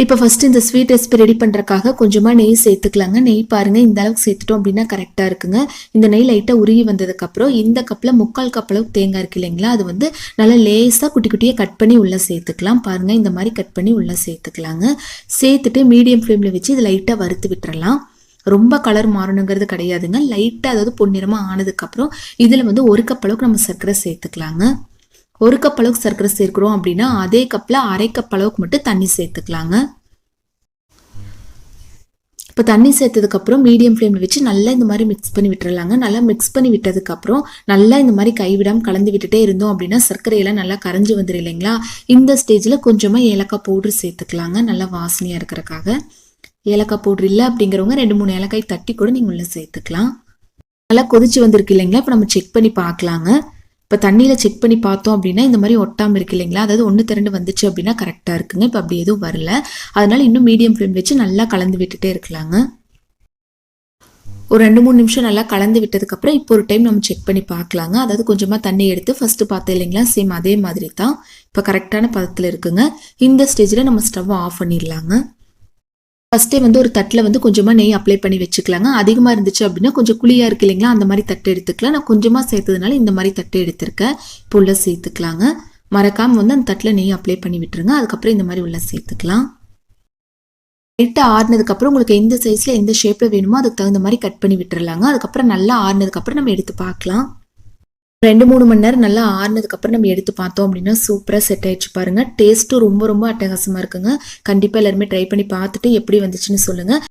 இப்போ ஃபர்ஸ்ட் இந்த sweet recipe ready பண்ணுறக்காக கொஞ்சமாக நெய் சேர்த்துக்கலாங்க. நெய் பாருங்கள் இந்த அளவுக்கு சேர்த்துட்டோம் அப்படின்னா கரெக்டாக இருக்குங்க. இந்த நெய் லைட்டாக உருகி வந்ததுக்கப்புறம் இந்த கப்பில் 3/4 கப் அளவுக்கு தேங்காய் இருக்கு இல்லைங்களா, அது வந்து நல்லா லேசாக குட்டி குட்டியாக கட் பண்ணி உள்ளே சேர்த்துக்கலாம். பாருங்கள் இந்த மாதிரி கட் பண்ணி உள்ளே சேர்த்துக்கலாங்க. சேர்த்துட்டு மீடியம் ஃப்ளேமில் வச்சு இது லைட்டாக வறுத்து விட்டுறலாம். ரொம்ப கலர் மாறணுங்கிறது கிடையாதுங்க. லைட்டாக அதாவது பொன்னிறமாக ஆனதுக்கப்புறம் இதில் வந்து 1 கப் அளவுக்கு நம்ம சர்க்கரை சேர்த்துக்கலாங்க. 1 கப் அளவுக்கு சர்க்கரை சேர்க்கிறோம் அப்படின்னா அதே கப்பில் 1/2 கப் அளவுக்கு மட்டும் தண்ணி சேர்த்துக்கலாங்க. இப்போ தண்ணி சேர்த்ததுக்கப்புறம் மீடியம் ஃப்ளேமில் வச்சு நல்லா இந்த மாதிரி மிக்ஸ் பண்ணி விட்டுறலாங்க. நல்லா மிக்ஸ் பண்ணி விட்டதுக்கப்புறம் நல்லா இந்த மாதிரி கைவிடாமல் கலந்து விட்டுட்டே இருந்தோம் அப்படின்னா சர்க்கரையெல்லாம் நல்லா கரைஞ்சி வந்துடும் இல்லைங்களா. இந்த ஸ்டேஜில் கொஞ்சமாக ஏலக்காய் பவுடர் சேர்த்துக்கலாங்க, நல்லா வாசனையாக இருக்கிறக்காக. ஏலக்காய் பவுடர் இல்லை அப்படிங்கிறவங்க 2-3 ஏலக்காய் தட்டி கூட நீங்கள் உள்ளே சேர்த்துக்கலாம். நல்லா கொதிச்சு வந்திருக்கு இல்லைங்களா. இப்போ நம்ம செக் பண்ணி பார்க்கலாங்க. இப்போ தண்ணியில் செக் பண்ணி பார்த்தோம் அப்படின்னா இந்த மாதிரி ஒட்டாமல் இருக்கு இல்லைங்களா, அதாவது 1 வந்துச்சு அப்படின்னா கரெக்டாக இருக்குங்க. இப்போ அப்படி எதுவும் வரல, அதனால இன்னும் மீடியம் ஃப்ளேம் வச்சு நல்லா கலந்து விட்டுட்டே இருக்கலாங்க. ஒரு 2-3 நிமிஷம் நல்லா கலந்து விட்டதுக்கப்புறம் இப்போ ஒரு டைம் நம்ம செக் பண்ணி பார்க்கலாங்க. அதாவது கொஞ்சமாக தண்ணி எடுத்து ஃபஸ்ட்டு பார்த்தோம் இல்லைங்களா, சேம் அதே மாதிரி தான் இப்போ கரெக்டான பதத்தில் இருக்குங்க. இந்த ஸ்டேஜில் நம்ம ஸ்டவ் ஆஃப் பண்ணிடலாங்க. ஃபஸ்ட்டே வந்து ஒரு தட்டில் வந்து கொஞ்சமாக நெய் அப்ளை பண்ணி வச்சுக்கலாங்க. அதிகமாக இருந்துச்சு அப்படின்னா கொஞ்சம் குழியாக இருக்கு இல்லைங்களா, அந்த மாதிரி தட்டு எடுத்துக்கலாம். நான் கொஞ்சமாக சேர்த்ததுனால இந்த மாதிரி தட்டு எடுத்திருக்கேன். இப்போ உள்ள சேர்த்துக்கலாங்க. மறக்காமல் வந்து அந்த தட்டில் நெய் அப்ளை பண்ணி விட்டுருங்க. அதுக்கப்புறம் இந்த மாதிரி உள்ள சேர்த்துக்கலாம். லைட்டாக ஆறுனதுக்கப்புறம் உங்களுக்கு எந்த சைஸில் எந்த ஷேப்பில் வேணுமோ அதுக்கு தகுந்த மாதிரி கட் பண்ணி விட்டுறலாங்க. அதுக்கப்புறம் நல்லா ஆறுனதுக்கப்புறம் நம்ம எடுத்து பார்க்கலாம். 2-3 மணி நேரம் நல்லா ஆறுனதுக்கப்புறம் நம்ம எடுத்து பார்த்தோம் அப்படின்னா சூப்பராக செட் ஆயிடுச்சு பாருங்கள். டேஸ்ட்டும் ரொம்ப ரொம்ப அட்டகாசமாக இருக்குங்க. கண்டிப்பாக எல்லாருமே ட்ரை பண்ணி பார்த்துட்டு எப்படி வந்துச்சுன்னு சொல்லுங்கள்.